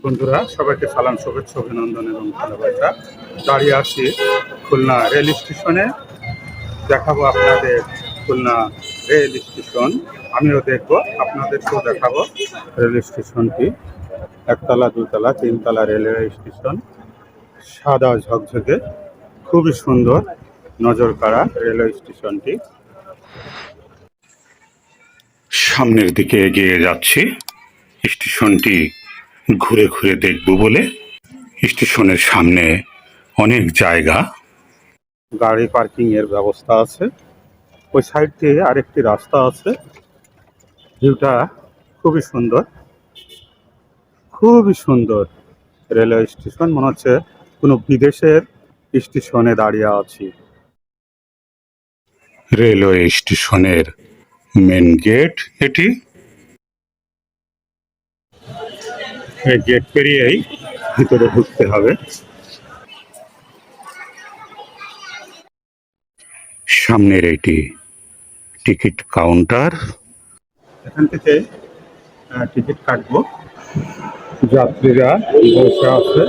বন্ধুরা সবাইকে সালাম, শুভেচ্ছা, অভিনন্দন এবং ভালোবাসা। দাঁড়িয়ে আছি খুলনা রেল স্টেশনে। দেখাবো আপনাদের খুলনা রেল স্টেশন, আমিও দেখব, আপনাদেরকেও দেখাবো রেল স্টেশনটি। একতলা, দুতলা, তিনতলা রেলওয়ে স্টেশন, সাদা ঝকঝকে, খুবই সুন্দর, নজর কাড়া রেলওয়ে স্টেশনটি। সামনের দিকে এগিয়ে যাচ্ছি স্টেশনটি ঘুরে ঘুরে দেখব বলে। স্টেশনের সামনে অনেক জায়গা, গাড়ি পার্কিং এর ব্যবস্থা আছে। ওই সাইড দিয়ে আরেকটি রাস্তা আছে। ভিউটা খুবই সুন্দর, খুবই সুন্দর রেলওয়ে স্টেশন, মনে হচ্ছে কোনো বিদেশের স্টেশনে দাঁড়িয়ে আছি। রেলওয়ে স্টেশনের মেন গেট এটি। এই গেট পেরিয়েই ভিতরে ঢুকতে হবে। সামনের এটি টিকিট কাউন্টার, এখান থেকে টিকিট কাটবো। যাত্রীরা বসে আছে।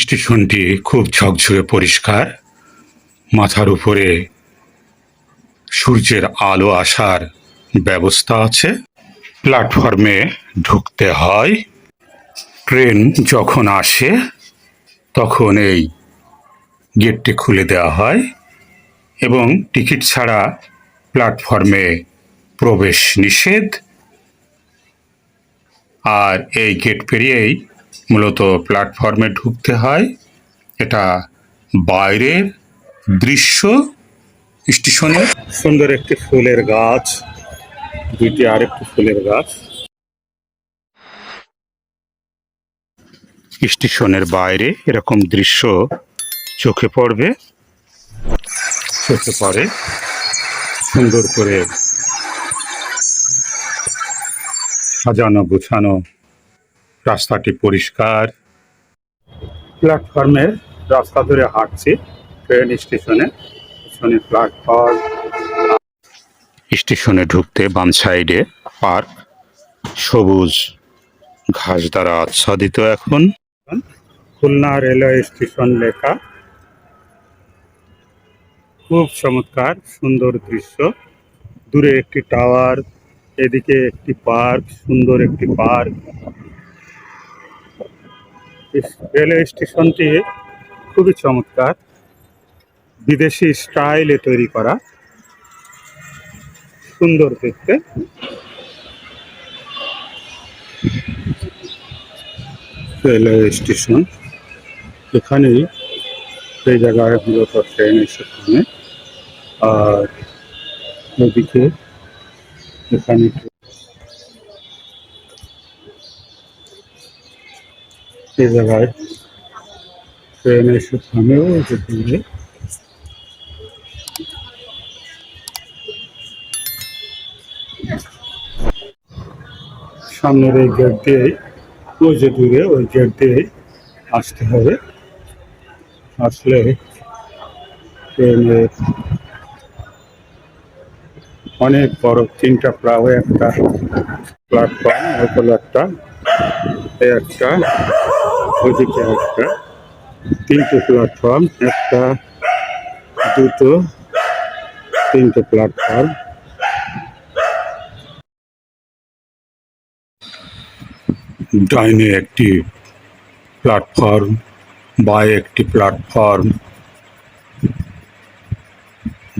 স্টেশনটি খুব ঝকঝকে পরিষ্কার, মাথার উপরে সূর্যের আলো আসার ব্যবস্থা আছে। প্ল্যাটফর্মে ঢুকতে হয়। ট্রেন যখন আসে তখন এই গেটটি খুলে দেওয়া হয় এবং টিকিট ছাড়া প্ল্যাটফর্মে প্রবেশ নিষেধ। আর এই গেট পেরিয়েই মূলত প্ল্যাটফর্মে ঢুকতে হয়। এটা বাইরের দৃশ্য স্টেশনের। সুন্দর একটি ফুলের গাছ, দুইটি আরেকটি ফুলের গাছ। স্টেশনের বাইরে এরকম দৃশ্য চোখে পড়বে, চোখে পড়ে। সুন্দর করে সাজানো গুছানো, রাস্তাটি পরিষ্কার। প্ল্যাটফর্মের রাস্তা ধরে হাঁটছি ট্রেন স্টেশনে। স্টেশনের প্ল্যাটফর্ম। স্টেশনে ঢুকতে বাম সাইডে পার্ক, সবুজ ঘাস দ্বারা আচ্ছাদিত। এখন খুলনা রেলওয়ে স্টেশন লেখা, খুব চমৎকার সুন্দর দৃশ্য। দূরে একটি টাওয়ার, এদিকে একটি পার্ক, সুন্দর একটি পার্ক। রেলওয়ে স্টেশনটি খুবই চমৎকার, বিদেশি স্টাইলে তৈরি করা, সুন্দর দেখতে। রেলওয়ে স্টেশন, এখানেই সেই জায়গায় মূলত ট্রেন এসে থামে। আর ওদিকে এখানে সেই জায়গায় ট্রেন এসে থামেও যেতে। সামনের এই গেট দিয়ে, ওই যে দূরে ওই গেট দিয়ে আসতে হবে। আসলে ট্রেনের অনেক বড়, তিনটা প্রায় একটা প্ল্যাটফর্ম, ওপরে একটা, একটা ওইদিকে একটা, তিনটে প্ল্যাটফর্ম, একটা, দুটো, তিনটে প্ল্যাটফর্ম। ডাইনে একটি প্ল্যাটফর্ম, বাঁয়ে একটি প্ল্যাটফর্ম।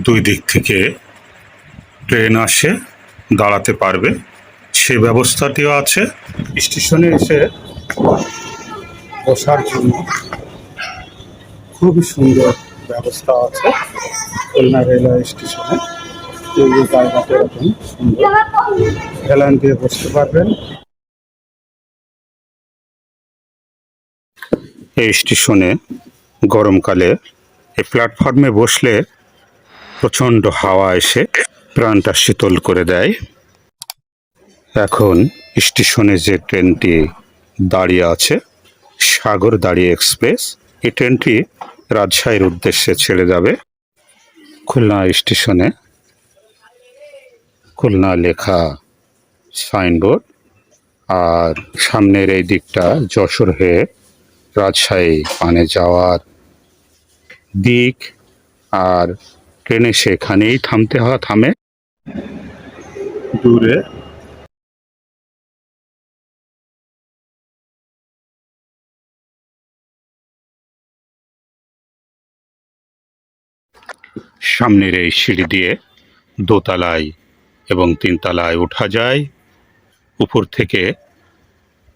দুই দিক থেকে ট্রেন আসে, দাঁড়াতে পারবে সে ব্যবস্থাটিও আছে। স্টেশনে এসে বসার জন্য খুবই সুন্দর ব্যবস্থা আছে খুলনা রেলওয়ে স্টেশনে। এই জায়গাটা এরকম সুন্দর, হেলান দিয়ে বসতে পারবেন। এই স্টেশনে গরমকালে এই প্ল্যাটফর্মে বসলে প্রচণ্ড হাওয়া এসে প্রাণটা শীতল করে দেয়। এখন স্টেশনে যে ট্রেনটি দাঁড়িয়ে আছে, সাগরদাড়ি এক্সপ্রেস, এই ট্রেনটি রাজশাহীর উদ্দেশ্যে ছেড়ে যাবে। খুলনা স্টেশনে খুলনা লেখা সাইনবোর্ড। আর সামনের এই দিকটা যশোর হয়ে রাজশাহী মানে যাওয়ার দিক। আর ট্রেনে সেখানেই থামে দূরে। সামনের এই সিঁড়ি দিয়ে দোতলায় এবং তিনতলায় ওঠা যায়। উপর থেকে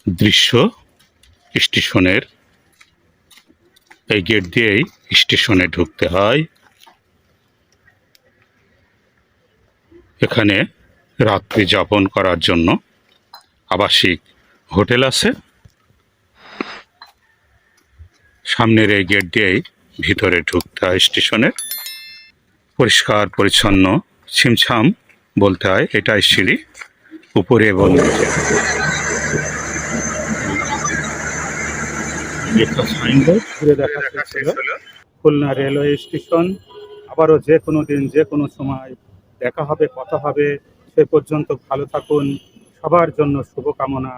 দৃশ্য স্টেশনের, এই গেট দিয়েই স্টেশনে ঢুকতে হয়। এখানে রাত্রি যাপন করার জন্য আবাসিক হোটেল আছে। সামনের এই গেট দিয়েই ভিতরে ঢুকতে হয় স্টেশনের। পরিষ্কার পরিচ্ছন্ন, ছিমছাম বলতে হয়। এটাই সিঁড়ি, উপরে এবং নিচে। একটা সাইনবোর্ড ঘুরে দেখা শেষ হলো খুলনা রেলওয়ে স্টেশন। আবারও যে কোনো দিন যে কোনো সময় দেখা হবে, কথা হবে। সে পর্যন্ত ভালো থাকুন। সবার জন্য শুভকামনা।